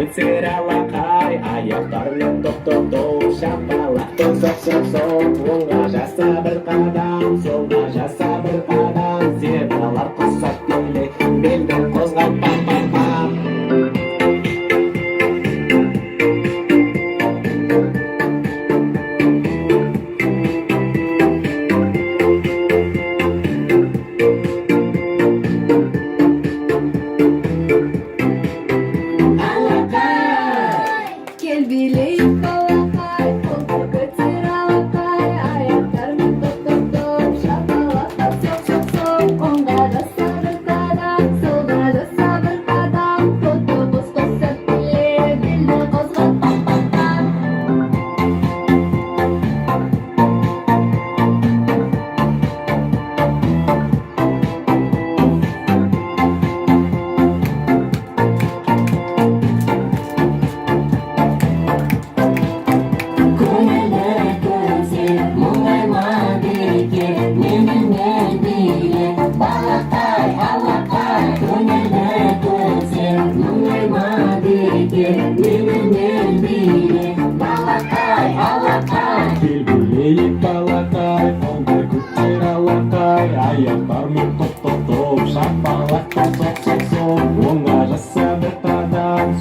көтералақай, аяқтармен топ-топ-топ, шапалақ топ-топ-топ, оңға жаса бір қадам, солға жаса бір қадам, зебралар құсап келе, белді қозғап пам-пам-пам. Кел билейік балақай, қолды көтер алақай, аяқтармен топ-топ-топ, шапалақтап соқ-соқ-соқ, оңға жаса бір қадам, солға жаса бір қадам, топ-топ қосып келе, белді қозғап пам-пам-пам. көңілді көздер мұңайма береке менімен биле балақай алақай көңілді көздер мұңайма береке менімен биле балақай алақай Кел билейік балақай, қолды көтер алақай, аяқтармен топ-топ-топ, шапалақ топ-топ-топ, оңға жаса бір қадам,